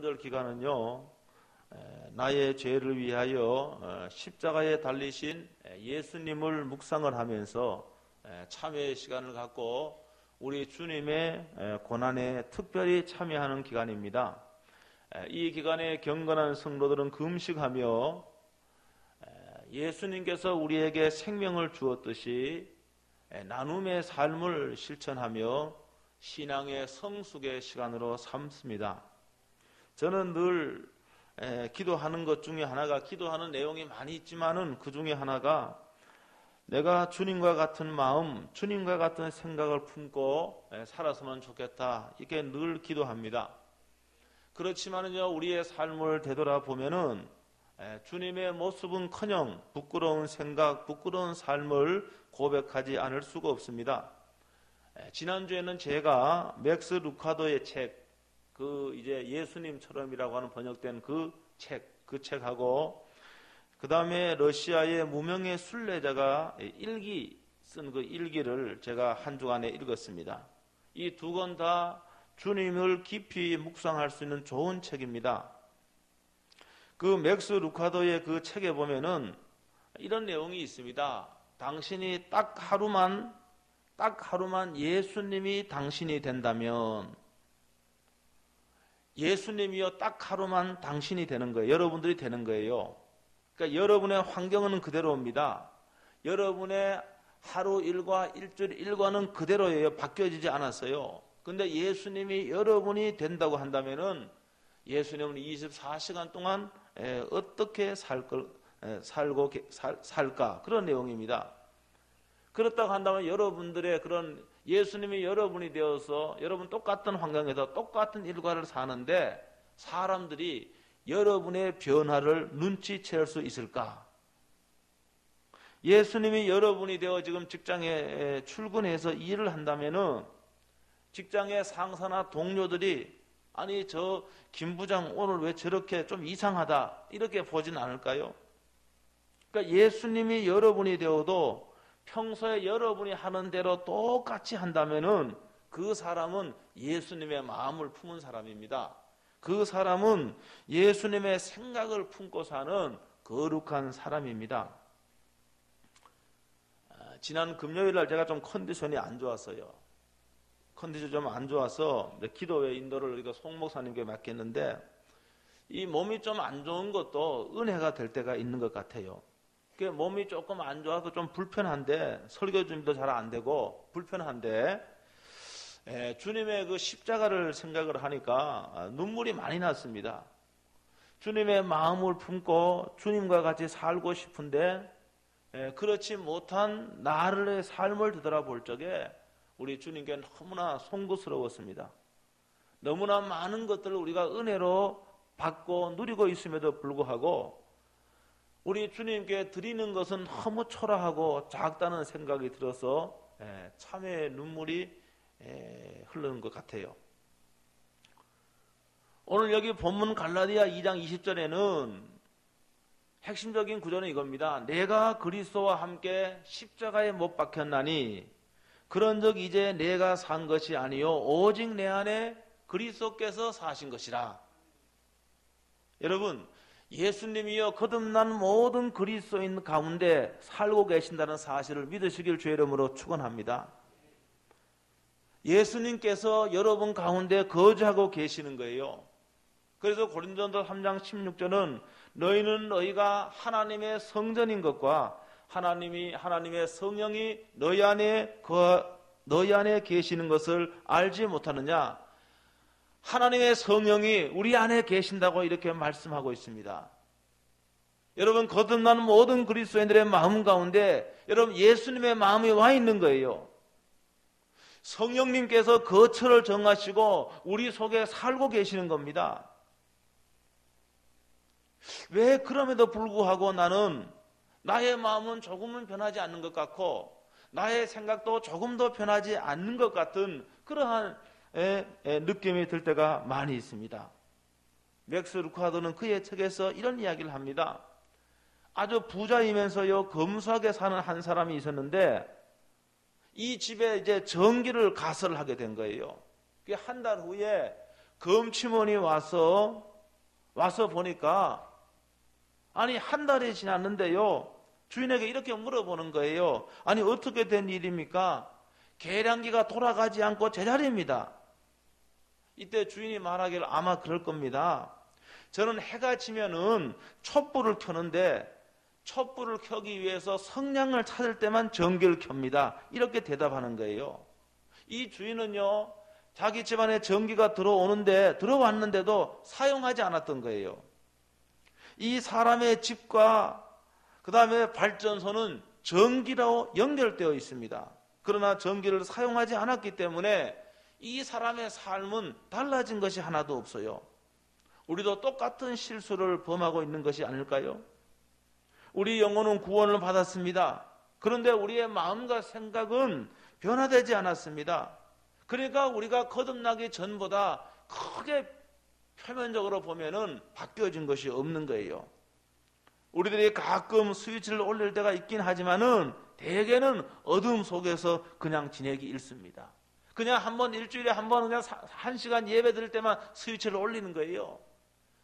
절 기간은요, 나의 죄를 위하여 십자가에 달리신 예수님을 묵상을 하면서 참회의 시간을 갖고 우리 주님의 고난에 특별히 참여하는 기간입니다. 이 기간에 경건한 성도들은 금식하며 예수님께서 우리에게 생명을 주었듯이 나눔의 삶을 실천하며 신앙의 성숙의 시간으로 삼습니다. 저는 늘 기도하는 것 중에 하나가, 기도하는 내용이 많이 있지만은 그 중에 하나가 내가 주님과 같은 마음, 주님과 같은 생각을 품고 살았으면 좋겠다, 이렇게 늘 기도합니다. 그렇지만은요, 우리의 삶을 되돌아보면은 주님의 모습은커녕 부끄러운 생각, 부끄러운 삶을 고백하지 않을 수가 없습니다. 지난주에는 제가 맥스 루카도의 책, 이제 예수님처럼이라고 하는 번역된 그 책하고, 그 다음에 러시아의 무명의 순례자가 쓴 그 일기를 제가 한 주간에 읽었습니다. 이 두 권 다 주님을 깊이 묵상할 수 있는 좋은 책입니다. 그 맥스 루카도의 그 책에 보면은 이런 내용이 있습니다. 당신이 딱 하루만 예수님이 당신이 된다면, 예수님이요 딱 하루만 당신이 되는 거예요. 여러분들이 되는 거예요. 그러니까 여러분의 환경은 그대로입니다. 여러분의 하루 일과 일주일 일과는 그대로예요. 바뀌어지지 않았어요. 근데 예수님이 여러분이 된다고 한다면은 예수님은 24시간 동안 어떻게 살까, 그런 내용입니다. 그렇다고 한다면 여러분들의 그런 예수님이 여러분이 되어서 여러분 똑같은 환경에서 똑같은 일과를 사는데 사람들이 여러분의 변화를 눈치챌 수 있을까? 예수님이 여러분이 되어 지금 직장에 출근해서 일을 한다면은 직장의 상사나 동료들이 아니 저 김 부장 오늘 왜 저렇게 좀 이상하다, 이렇게 보진 않을까요? 그러니까 예수님이 여러분이 되어도 평소에 여러분이 하는 대로 똑같이 한다면은 그 사람은 예수님의 마음을 품은 사람입니다. 그 사람은 예수님의 생각을 품고 사는 거룩한 사람입니다. 지난 금요일 날 제가 좀 컨디션이 안 좋았어요. 컨디션이 좀 안 좋아서 기도회 인도를 우리가 송 목사님께 맡겼는데, 이 몸이 좀 안 좋은 것도 은혜가 될 때가 있는 것 같아요. 몸이 조금 안 좋아서 좀 불편한데, 설교 준비도 잘 안 되고 불편한데, 주님의 그 십자가를 생각을 하니까 눈물이 많이 났습니다. 주님의 마음을 품고 주님과 같이 살고 싶은데 그렇지 못한 나를 삶을 되돌아볼 적에 우리 주님께 너무나 송구스러웠습니다. 너무나 많은 것들을 우리가 은혜로 받고 누리고 있음에도 불구하고 우리 주님께 드리는 것은 너무 초라하고 작다는 생각이 들어서 참회의 눈물이 흐르는 것 같아요. 오늘 여기 본문 갈라디아 2장 20절에는 핵심적인 구조는 이겁니다. 내가 그리스도와 함께 십자가에 못 박혔나니 그런즉 이제 내가 산 것이 아니요 오직 내 안에 그리스도께서 사신 것이라. 여러분, 예수님이여 거듭난 모든 그리스도인 가운데 살고 계신다는 사실을 믿으시길 주의 이름으로 축원합니다. 예수님께서 여러분 가운데 거주하고 계시는 거예요. 그래서 고린도전서 3장 16절은 너희는 너희가 하나님의 성전인 것과 하나님의 성령이 너희 안에 계시는 것을 알지 못하느냐. 하나님의 성령이 우리 안에 계신다고 이렇게 말씀하고 있습니다. 여러분, 거듭난 모든 그리스도인들의 마음 가운데 여러분 예수님의 마음이 와 있는 거예요. 성령님께서 거처를 정하시고 우리 속에 살고 계시는 겁니다. 왜 그럼에도 불구하고 나의 마음은 조금은 변하지 않는 것 같고 나의 생각도 조금도 변하지 않는 것 같은 그러한 느낌이 들 때가 많이 있습니다. 맥스 루카도는 그의 책에서 이런 이야기를 합니다. 아주 부자이면서요 검소하게 사는 한 사람이 있었는데 이 집에 이제 전기를 가설하게 된 거예요. 한 달 후에 검침원이 와서 와서 보니까 아니 한 달이 지났는데요, 주인에게 이렇게 물어보는 거예요. 아니 어떻게 된 일입니까? 계량기가 돌아가지 않고 제자리입니다. 이때 주인이 말하기를 아마 그럴 겁니다. 저는 해가 지면은 촛불을 켜는데 촛불을 켜기 위해서 성냥을 찾을 때만 전기를 켭니다. 이렇게 대답하는 거예요. 이 주인은요, 자기 집안에 전기가 들어왔는데도 사용하지 않았던 거예요. 이 사람의 집과 그 다음에 발전소는 전기로 연결되어 있습니다. 그러나 전기를 사용하지 않았기 때문에 이 사람의 삶은 달라진 것이 하나도 없어요. 우리도 똑같은 실수를 범하고 있는 것이 아닐까요? 우리 영혼은 구원을 받았습니다. 그런데 우리의 마음과 생각은 변화되지 않았습니다. 그러니까 우리가 거듭나기 전보다 크게 표면적으로 보면은 바뀌어진 것이 없는 거예요. 우리들이 가끔 스위치를 올릴 때가 있긴 하지만은 대개는 어둠 속에서 그냥 지내기 일쑤입니다. 그냥 일주일에 한 번 그냥 1시간 예배 드릴 때만 스위치를 올리는 거예요.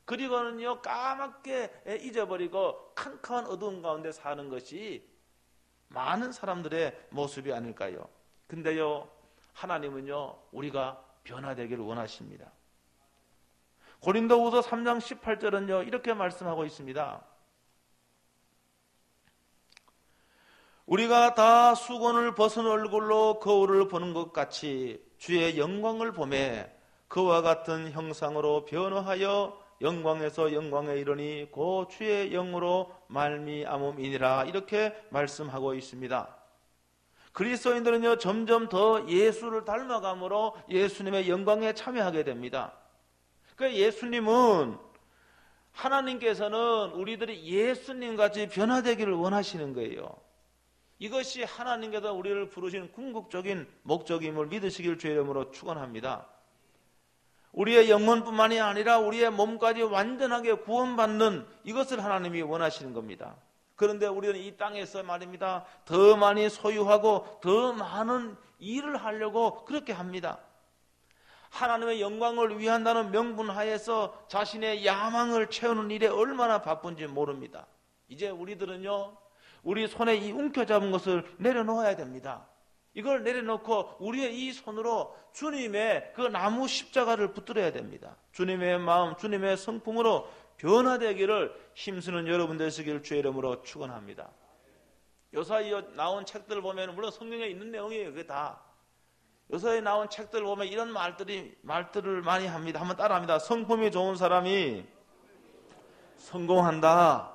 그리고는요, 까맣게 잊어버리고 캄캄한 어두운 가운데 사는 것이 많은 사람들의 모습이 아닐까요? 근데요, 하나님은요, 우리가 변화되기를 원하십니다. 고린도후서 3장 18절은요, 이렇게 말씀하고 있습니다. 우리가 다 수건을 벗은 얼굴로 거울을 보는 것 같이 주의 영광을 보매 그와 같은 형상으로 변화하여 영광에서 영광에 이르니 곧 주의 영으로 말미암음이니라, 이렇게 말씀하고 있습니다. 그리스도인들은요, 점점 더 예수를 닮아감으로 예수님의 영광에 참여하게 됩니다. 그러니까 예수님은, 하나님께서는 우리들이 예수님같이 변화되기를 원하시는 거예요. 이것이 하나님께서 우리를 부르신 궁극적인 목적임을 믿으시길 주의 이름으로 축원합니다. 우리의 영혼뿐만이 아니라 우리의 몸까지 완전하게 구원받는 이것을 하나님이 원하시는 겁니다. 그런데 우리는 이 땅에서 말입니다, 더 많이 소유하고 더 많은 일을 하려고 그렇게 합니다. 하나님의 영광을 위한다는 명분 하에서 자신의 야망을 채우는 일에 얼마나 바쁜지 모릅니다. 이제 우리들은요, 우리 손에 이 움켜잡은 것을 내려놓아야 됩니다. 이걸 내려놓고 우리의 이 손으로 주님의 그 나무 십자가를 붙들어야 됩니다. 주님의 마음, 주님의 성품으로 변화되기를 힘쓰는 여러분 되시길 주의 이름으로 축원합니다. 요사이 나온 책들을 보면, 물론 성경에 있는 내용이에요. 그게 다. 요사이 나온 책들을 보면 이런 말들을 많이 합니다. 한번 따라합니다. 성품이 좋은 사람이 성공한다.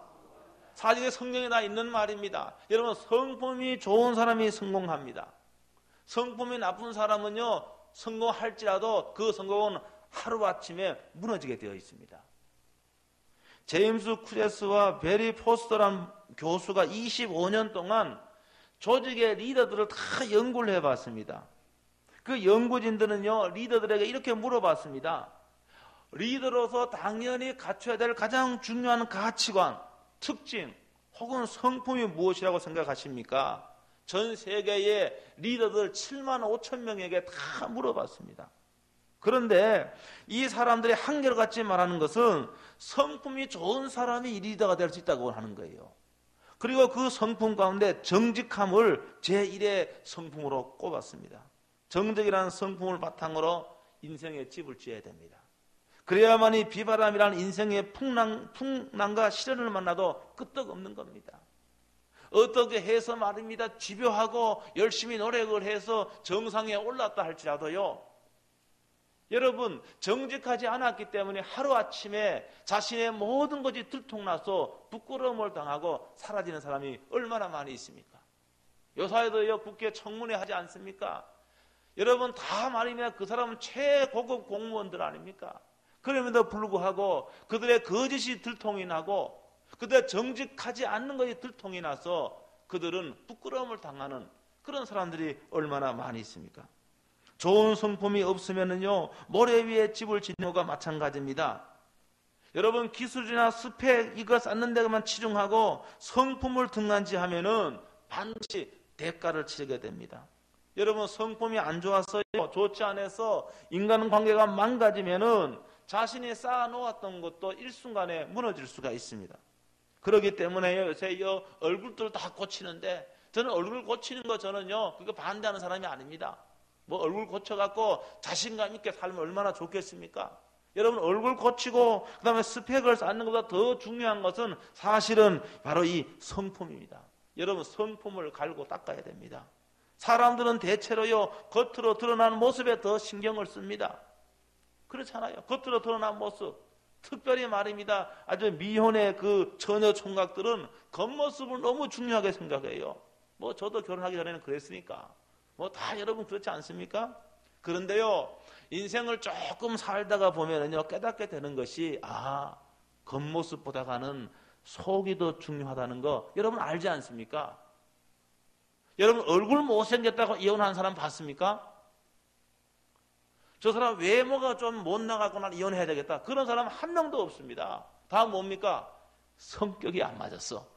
사실에 성경에 다 있는 말입니다. 여러분, 성품이 좋은 사람이 성공합니다. 성품이 나쁜 사람은요, 성공할지라도 그 성공은 하루아침에 무너지게 되어 있습니다. 제임스 쿠제스와 베리 포스터라는 교수가 25년 동안 조직의 리더들을 다 연구를 해봤습니다. 그 연구진들은요, 리더들에게 이렇게 물어봤습니다. 리더로서 당연히 갖춰야 될 가장 중요한 가치관, 특징, 혹은 성품이 무엇이라고 생각하십니까? 전 세계의 리더들 7만 5천 명에게 다 물어봤습니다. 그런데 이 사람들이 한결같이 말하는 것은 성품이 좋은 사람이 리더가 될 수 있다고 하는 거예요. 그리고 그 성품 가운데 정직함을 제1의 성품으로 꼽았습니다. 정직이라는 성품을 바탕으로 인생의 집을 지어야 됩니다. 그래야만이 비바람이라는 인생의 풍랑과 시련을 만나도 끄떡없는 겁니다. 어떻게 해서 말입니다, 집요하고 열심히 노력을 해서 정상에 올랐다 할지라도요, 여러분, 정직하지 않았기 때문에 하루아침에 자신의 모든 것이 들통나서 부끄러움을 당하고 사라지는 사람이 얼마나 많이 있습니까? 요사이도요, 국회 청문회 하지 않습니까? 여러분, 다 말입니다, 그 사람은 최고급 공무원들 아닙니까? 그럼에도 불구하고 그들의 거짓이 들통이 나고 그들 정직하지 않는 것이 들통이 나서 그들은 부끄러움을 당하는 그런 사람들이 얼마나 많이 있습니까? 좋은 성품이 없으면은요, 모래 위에 집을 짓는 것과 마찬가지입니다. 여러분, 기술이나 스펙 이거 쌓는 데만 치중하고 성품을 등한시하면은 반드시 대가를 치르게 됩니다. 여러분, 성품이 안 좋아서 좋지 않아서 인간관계가 망가지면은 자신이 쌓아놓았던 것도 일순간에 무너질 수가 있습니다. 그렇기 때문에 요새 얼굴들 다 고치는데, 저는 얼굴 고치는 거 저는요 그거 반대하는 사람이 아닙니다. 뭐 얼굴 고쳐갖고 자신감 있게 살면 얼마나 좋겠습니까? 여러분, 얼굴 고치고 그 다음에 스펙을 쌓는 것보다 더 중요한 것은 사실은 바로 이 성품입니다. 여러분, 성품을 갈고 닦아야 됩니다. 사람들은 대체로요 겉으로 드러나는 모습에 더 신경을 씁니다. 그렇잖아요. 겉으로 드러난 모습, 특별히 말입니다. 아주 미혼의 그 처녀 총각들은 겉모습을 너무 중요하게 생각해요. 뭐 저도 결혼하기 전에는 그랬으니까 뭐 다 여러분 그렇지 않습니까? 그런데요, 인생을 조금 살다가 보면은요 깨닫게 되는 것이, 겉모습보다는 속이 더 중요하다는 거 여러분 알지 않습니까? 여러분, 얼굴 못생겼다고 이혼한 사람 봤습니까? 저 사람 외모가 좀 못 나가거나 이혼해야 되겠다, 그런 사람 한 명도 없습니다. 다 뭡니까? 성격이 안 맞았어.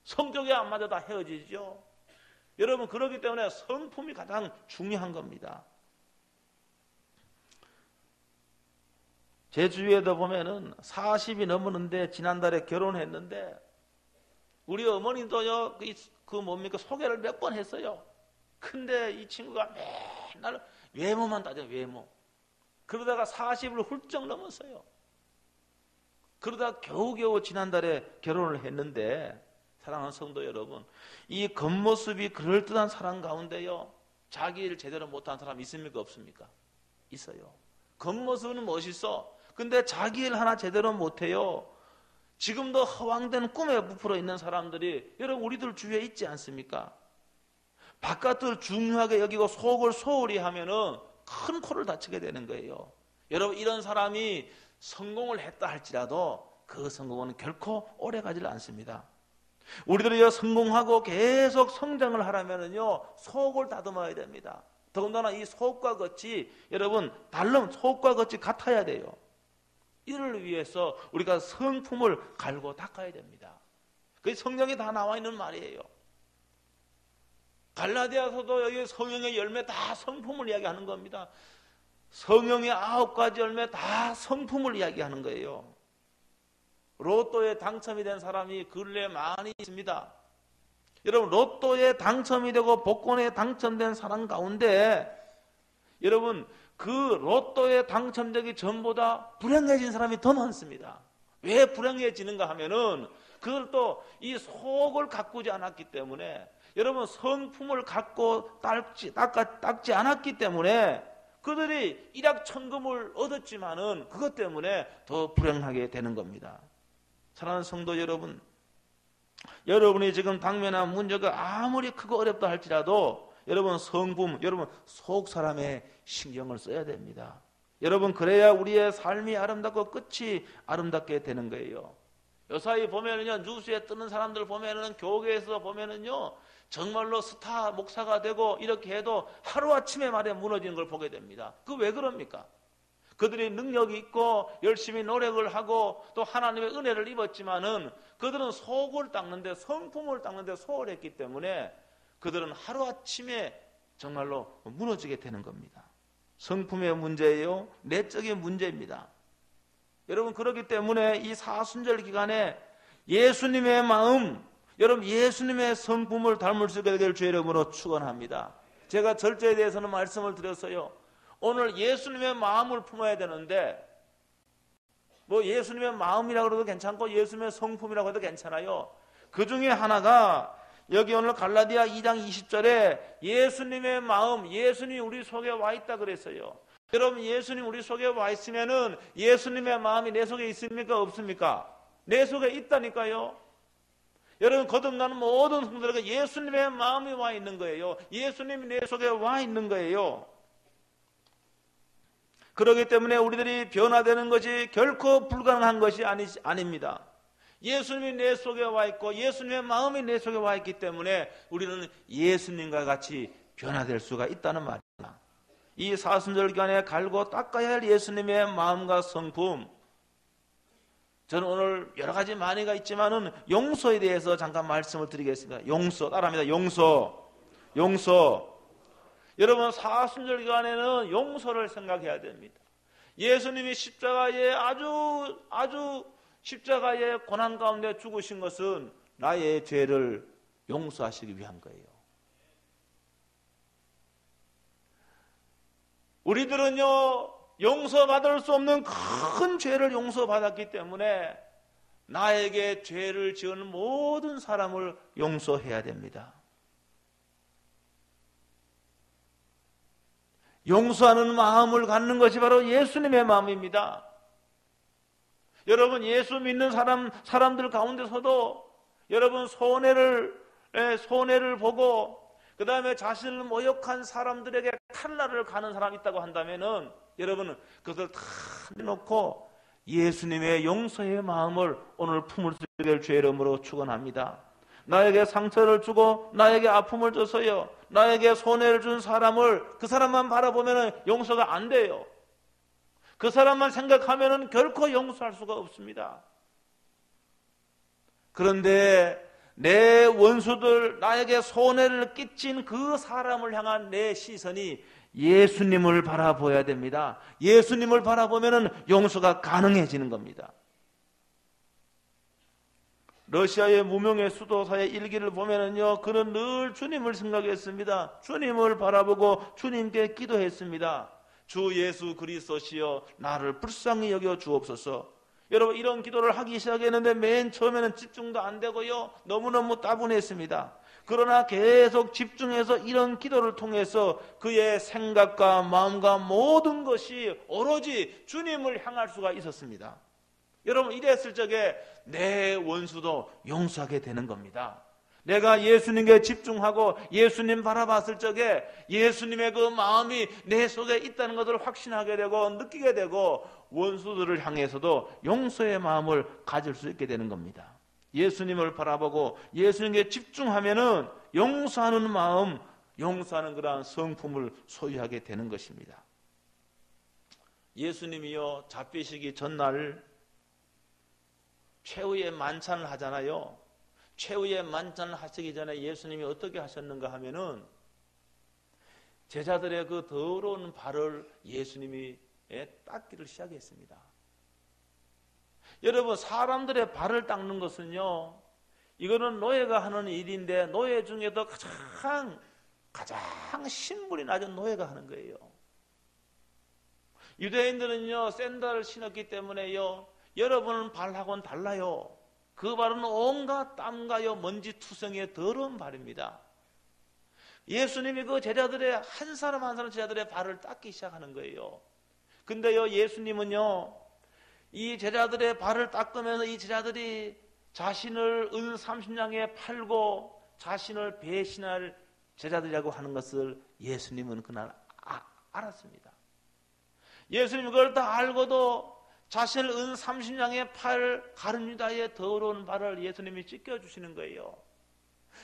성격이 안 맞아 다 헤어지죠. 여러분, 그렇기 때문에 성품이 가장 중요한 겁니다. 제 주위에도 보면은 40이 넘었는데 지난달에 결혼했는데, 우리 어머니도요 소개를 몇 번 했어요. 근데 이 친구가 맨날 외모만 따져요. 외모. 그러다가 40을 훌쩍 넘었어요. 그러다 겨우겨우 지난달에 결혼을 했는데, 사랑하는 성도 여러분, 이 겉모습이 그럴듯한 사람 가운데요 자기 일 제대로 못한 사람 있습니까? 없습니까? 있어요. 겉모습은 멋있어. 근데 자기 일 하나 제대로 못해요. 지금도 허황된 꿈에 부풀어 있는 사람들이 여러분 우리들 주위에 있지 않습니까? 바깥을 중요하게 여기고 속을 소홀히 하면은 큰 코를 다치게 되는 거예요. 여러분, 이런 사람이 성공을 했다 할지라도 그 성공은 결코 오래 가지를 않습니다. 우리들이 성공하고 계속 성장을 하려면은요 속을 다듬어야 됩니다. 더군다나 이 속과 겉이 여러분 속과 겉이 같아야 돼요. 이를 위해서 우리가 성품을 갈고 닦아야 됩니다. 그게 성경에 다 나와 있는 말이에요. 갈라디아서도 여기 성령의 열매 다 성품을 이야기하는 겁니다. 성령의 9가지 열매 다 성품을 이야기하는 거예요. 로또에 당첨이 된 사람이 근래에 많이 있습니다. 여러분, 로또에 당첨이 되고 복권에 당첨된 사람 가운데 여러분 그 로또에 당첨되기 전보다 불행해진 사람이 더 많습니다. 왜 불행해지는가 하면은 그걸 또 이 속을 가꾸지 않았기 때문에, 여러분 성품을 갖고 닦지 않았기 때문에 그들이 일확천금을 얻었지만은 그것 때문에 더 불행하게 되는 겁니다. 사랑하는 성도 여러분, 여러분이 지금 당면한 문제가 아무리 크고 어렵다 할지라도 여러분 성품, 여러분 속 사람의 신경을 써야 됩니다. 여러분, 그래야 우리의 삶이 아름답고 끝이 아름답게 되는 거예요. 요사이 보면은요 뉴스에 뜨는 사람들 보면은 교회에서 보면은요 정말로 스타 목사가 되고 이렇게 해도 하루아침에 말에 무너지는 걸 보게 됩니다. 그 왜 그럽니까? 그들이 능력이 있고 열심히 노력을 하고 또 하나님의 은혜를 입었지만은 그들은 속을 닦는데, 성품을 닦는데 소홀했기 때문에 그들은 하루아침에 정말로 무너지게 되는 겁니다. 성품의 문제예요. 내적인 문제입니다. 여러분, 그렇기 때문에 이 사순절 기간에 예수님의 마음, 여러분 예수님의 성품을 닮을 수 있게 될 주의 이름으로 축원합니다. 제가 절제에 대해서는 말씀을 드렸어요. 오늘 예수님의 마음을 품어야 되는데, 뭐 예수님의 마음이라고 해도 괜찮고 예수님의 성품이라고 해도 괜찮아요. 그 중에 하나가 여기 오늘 갈라디아 2장 20절에 예수님의 마음, 예수님이 우리 속에 와 있다 그랬어요. 여러분, 예수님 우리 속에 와 있으면은 예수님의 마음이 내 속에 있습니까? 없습니까? 내 속에 있다니까요. 여러분, 거듭나는 모든 성도들에게 예수님의 마음이 와 있는 거예요. 예수님이 내 속에 와 있는 거예요. 그렇기 때문에 우리들이 변화되는 것이 결코 불가능한 것이 아닙니다. 예수님이 내 속에 와 있고 예수님의 마음이 내 속에 와 있기 때문에 우리는 예수님과 같이 변화될 수가 있다는 말입니다. 이 사순절 기간에 갈고 닦아야 할 예수님의 마음과 성품, 저는 오늘 여러 가지 많이가 있지만은 용서에 대해서 잠깐 말씀을 드리겠습니다. 용서, 따라합니다. 용서. 여러분, 사순절 기간에는 용서를 생각해야 됩니다. 예수님이 십자가에 아주 십자가의 고난 가운데 죽으신 것은 나의 죄를 용서하시기 위한 거예요. 우리들은요, 용서받을 수 없는 큰 죄를 용서받았기 때문에 나에게 죄를 지은 모든 사람을 용서해야 됩니다. 용서하는 마음을 갖는 것이 바로 예수님의 마음입니다. 여러분, 예수 믿는 사람들 가운데서도 여러분 손해를 보고 그 다음에 자신을 모욕한 사람들에게 칼날을 가는 사람이 있다고 한다면은 여러분은 그것을 다 내놓고 예수님의 용서의 마음을 오늘 품을 수 있게 될 주의 이름으로 축원합니다. 나에게 상처를 주고 나에게 아픔을 줘서요, 나에게 손해를 준 사람을 그 사람만 바라보면 용서가 안 돼요. 그 사람만 생각하면 결코 용서할 수가 없습니다. 그런데 내 원수들, 나에게 손해를 끼친 그 사람을 향한 내 시선이 예수님을 바라보아야 됩니다. 예수님을 바라보면 용서가 가능해지는 겁니다. 러시아의 무명의 수도사의 일기를 보면은요, 그는 늘 주님을 생각했습니다. 주님을 바라보고 주님께 기도했습니다. 주 예수 그리스도시여 나를 불쌍히 여겨 주옵소서. 여러분, 이런 기도를 하기 시작했는데 맨 처음에는 집중도 안 되고요, 너무너무 따분했습니다. 그러나 계속 집중해서 이런 기도를 통해서 그의 생각과 마음과 모든 것이 오로지 주님을 향할 수가 있었습니다. 여러분, 이랬을 적에 내 원수도 용서하게 되는 겁니다. 내가 예수님께 집중하고 예수님 바라봤을 적에 예수님의 그 마음이 내 속에 있다는 것을 확신하게 되고 느끼게 되고 원수들을 향해서도 용서의 마음을 가질 수 있게 되는 겁니다. 예수님을 바라보고 예수님께 집중하면은 용서하는 마음, 용서하는 그러한 성품을 소유하게 되는 것입니다. 예수님이요, 잡히시기 전날 최후의 만찬을 하잖아요. 최후의 만찬을 하시기 전에 예수님이 어떻게 하셨는가 하면은 제자들의 그 더러운 발을 예수님이 닦기를 시작했습니다. 여러분, 사람들의 발을 닦는 것은요, 이거는 노예가 하는 일인데 노예 중에도 가장 신분이 낮은 노예가 하는 거예요. 유대인들은요, 샌들을 신었기 때문에요, 여러분 발하고는 달라요. 그 발은 온갖 땀과요 먼지 투성이의 더러운 발입니다. 예수님이 그 제자들의 한 사람 한 사람 제자들의 발을 닦기 시작하는 거예요. 근데요, 예수님은요, 이 제자들의 발을 닦으면서 이 제자들이 자신을 은 30냥에 팔고 자신을 배신할 제자들이라고 하는 것을 예수님은 그날 알았습니다. 예수님이 그걸 다 알고도 자신을 은 30냥에 팔 가룟유다의 더러운 발을 예수님이 찢겨주시는 거예요.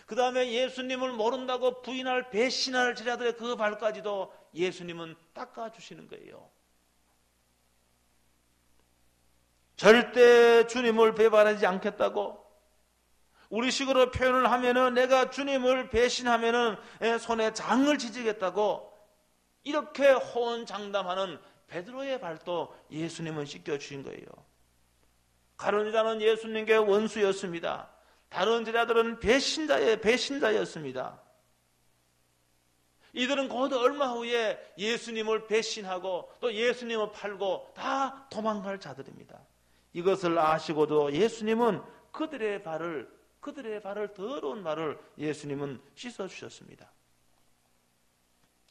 그 다음에 예수님을 모른다고 부인할 배신할 제자들의 그 발까지도 예수님은 닦아주시는 거예요. 절대 주님을 배반하지 않겠다고, 우리식으로 표현을 하면은 내가 주님을 배신하면은 손에 장을 지지겠다고 이렇게 호언장담하는 베드로의 발도 예수님은 씻겨주신 거예요. 가룟 유다는 예수님께 원수였습니다. 다른 제자들은 배신자였습니다. 이들은 곧 얼마 후에 예수님을 배신하고 또 예수님을 팔고 다 도망갈 자들입니다. 이것을 아시고도 예수님은 그들의 발을 더러운 발을 예수님은 씻어주셨습니다.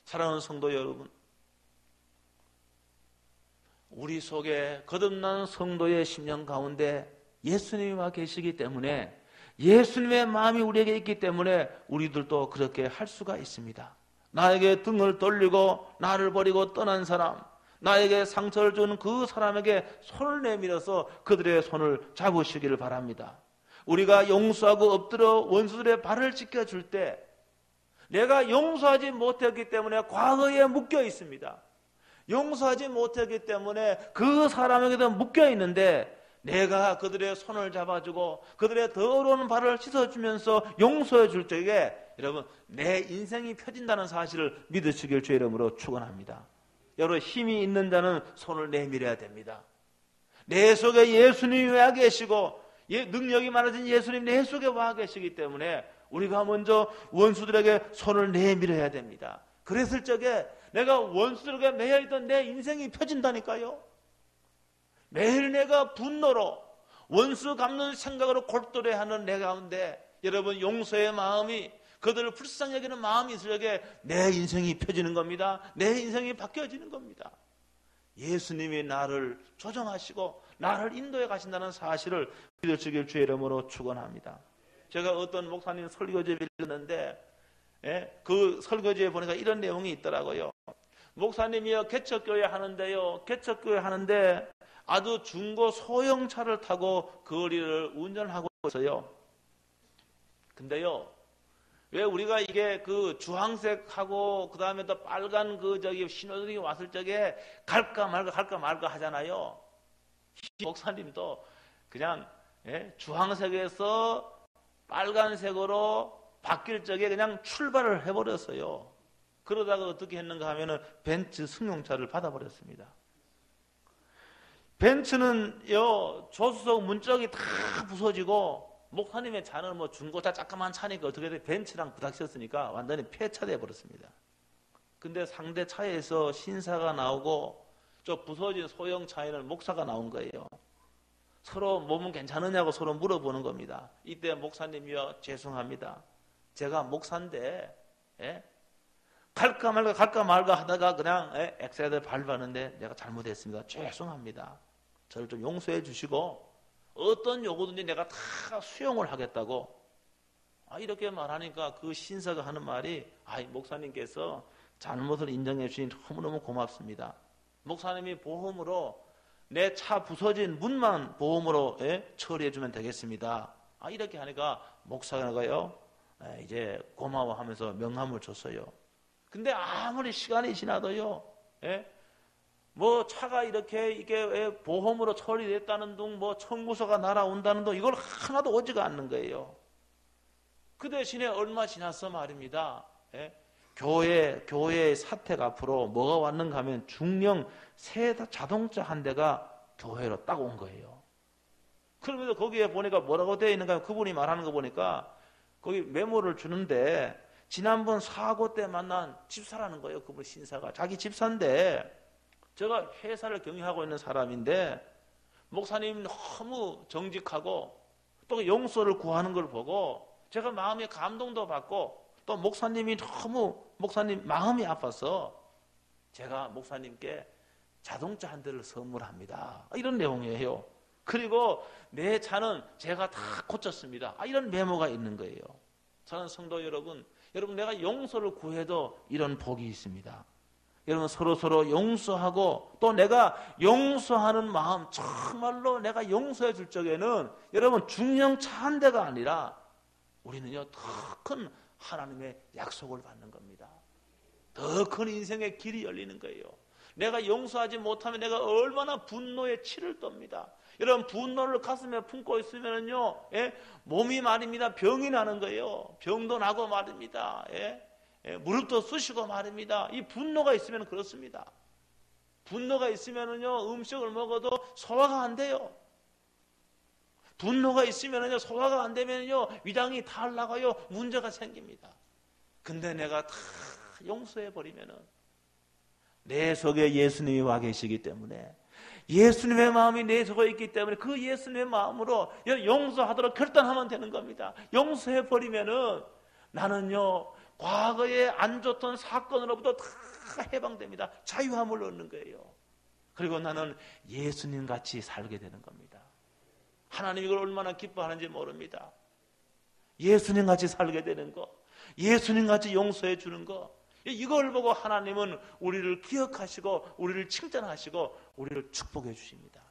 사랑하는 성도 여러분, 우리 속에 거듭난 성도의 심령 가운데 예수님이 와 계시기 때문에, 예수님의 마음이 우리에게 있기 때문에 우리들도 그렇게 할 수가 있습니다. 나에게 등을 돌리고 나를 버리고 떠난 사람, 나에게 상처를 준 그 사람에게 손을 내밀어서 그들의 손을 잡으시기를 바랍니다. 우리가 용서하고 엎드려 원수들의 발을 찢겨줄 때 내가 용서하지 못했기 때문에 과거에 묶여 있습니다. 용서하지 못했기 때문에 그 사람에게도 묶여 있는데 내가 그들의 손을 잡아주고 그들의 더러운 발을 씻어주면서 용서해 줄 적에 여러분 내 인생이 펴진다는 사실을 믿으시길 주의 이름으로 축원합니다. 여러분 힘이 있는 자는 손을 내밀어야 됩니다. 내 속에 예수님이 와 계시고 능력이 많아진 예수님 내 속에 와 계시기 때문에 우리가 먼저 원수들에게 손을 내밀어야 됩니다. 그랬을 적에 내가 원수들에게 매여있던 내 인생이 펴진다니까요. 매일 내가 분노로 원수 갚는 생각으로 골똘해하는 내 가운데 여러분 용서의 마음이 그들을 불쌍히 여기는 마음이 있을 적에 내 인생이 펴지는 겁니다. 내 인생이 바뀌어지는 겁니다. 예수님이 나를 조정하시고 나를 인도해 가신다는 사실을 믿으시길 주의 이름으로 축원합니다. 제가 어떤 목사님 설교집을 읽었는데 그 설교집에 보니까 이런 내용이 있더라고요. 목사님이요 개척교회 하는데요, 개척교회 하는데 아주 중고 소형차를 타고 거리를 운전하고 있어요. 근데요, 왜 우리가 이게 그 주황색하고 그 다음에 또 빨간 그 저기 신호등이 왔을 적에 갈까 말까 하잖아요. 이 목사님도 그냥 주황색에서 빨간색으로 바뀔 적에 그냥 출발을 해버렸어요. 그러다가 어떻게 했는가 하면은 벤츠 승용차를 받아버렸습니다. 벤츠는요 조수석 문짝이 다 부서지고 목사님의 차는 뭐 중고차 조그만 차니까 어떻게 돼? 벤츠랑 부닥쳤으니까 완전히 폐차돼 버렸습니다. 근데 상대 차에서 신사가 나오고 저 부서진 소형 차에는 목사가 나온 거예요. 서로 몸은 괜찮으냐고 서로 물어보는 겁니다. 이때 목사님이요 죄송합니다. 제가 목사인데 갈까 말까 하다가 그냥 엑셀을 밟았는데 내가 잘못했습니다. 죄송합니다. 저를 좀 용서해 주시고 어떤 요구든지 내가 다 수용을 하겠다고 이렇게 말하니까 그 신사가 하는 말이 목사님께서 잘못을 인정해 주시니 너무너무 고맙습니다. 목사님이 보험으로 내 차 부서진 문만 보험으로 처리해 주면 되겠습니다. 이렇게 하니까 목사가요 이제 고마워하면서 명함을 줬어요. 근데 아무리 시간이 지나도요 뭐 차가 이게 보험으로 처리됐다는 둥 뭐 청구서가 날아온다는 둥 이걸 하나도 오지가 않는 거예요. 그 대신에 얼마 지나서 말입니다. 교회의 사택 앞으로 뭐가 왔는가 하면 중형 새 자동차 한 대가 교회로 딱 온 거예요. 그러면서 거기에 보니까 뭐라고 되어 있는가 하면 그분이 말하는 거 보니까 거기 메모를 주는데 지난번 사고 때 만난 집사라는 거예요. 그분 신사가 자기 집사인데 제가 회사를 경영하고 있는 사람인데 목사님 너무 정직하고 또 용서를 구하는 걸 보고 제가 마음에 감동도 받고 또 목사님 마음이 아파서 제가 목사님께 자동차 한 대를 선물합니다. 이런 내용이에요. 그리고 내 차는 제가 다 고쳤습니다. 이런 메모가 있는 거예요. 저는 성도 여러분 내가 용서를 구해도 이런 복이 있습니다. 여러분 서로 용서하고 또 내가 용서하는 마음 정말로 내가 용서해 줄 적에는 여러분 중형차 한 대가 아니라 우리는요 더 큰 하나님의 약속을 받는 겁니다. 더 큰 인생의 길이 열리는 거예요. 내가 용서하지 못하면 내가 얼마나 분노에 치를 떱니다. 여러분 분노를 가슴에 품고 있으면요 몸이 말입니다 병이 나는 거예요. 병도 나고 말입니다. 무릎도 쑤시고 말입니다. 이 분노가 있으면 그렇습니다. 분노가 있으면은요 음식을 먹어도 소화가 안 돼요. 분노가 있으면은요 소화가 안 되면요 위장이 다 나가요. 문제가 생깁니다. 근데 내가 다 용서해 버리면은 내 속에 예수님이 와 계시기 때문에 예수님의 마음이 내 속에 있기 때문에 그 예수님의 마음으로 용서하도록 결단하면 되는 겁니다. 용서해 버리면은 나는요 과거에 안 좋던 사건으로부터 다 해방됩니다. 자유함을 얻는 거예요. 그리고 나는 예수님 같이 살게 되는 겁니다. 하나님이 이걸 얼마나 기뻐하는지 모릅니다. 예수님 같이 살게 되는 거, 예수님 같이 용서해 주는 거, 이걸 보고 하나님은 우리를 기억하시고 우리를 칭찬하시고 우리를 축복해 주십니다.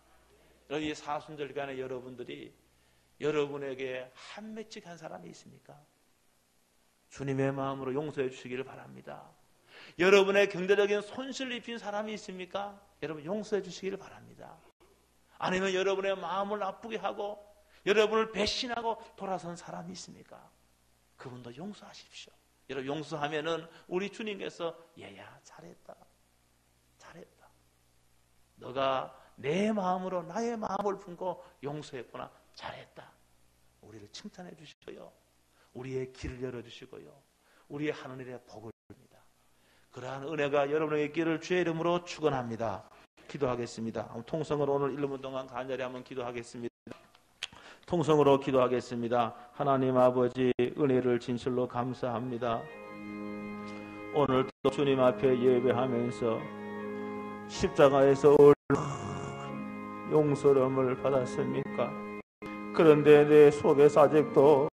이 사순절간에 여러분들이 여러분에게 한 맺직한 사람이 있습니까? 주님의 마음으로 용서해 주시기를 바랍니다. 여러분의 경제적인 손실을 입힌 사람이 있습니까? 여러분 용서해 주시기를 바랍니다. 아니면 여러분의 마음을 나쁘게 하고 여러분을 배신하고 돌아선 사람이 있습니까? 그분도 용서하십시오. 여러분 용서하면은 우리 주님께서 얘야 잘했다. 너가 내 마음으로 나의 마음을 품고 용서했구나. 잘했다. 우리를 칭찬해 주시고요. 우리의 길을 열어주시고요. 우리의 하늘의 복을 줍니다. 그러한 은혜가 여러분의 길을 주의 이름으로 축원합니다. 기도하겠습니다. 통성으로 오늘 1분 동안 간절히 한번 기도하겠습니다. 통성으로 기도하겠습니다. 하나님 아버지, 은혜를 진실로 감사합니다. 오늘도 주님 앞에 예배하면서 십자가에서 용서름을 받았습니까? 그런데 내 속에서 아직도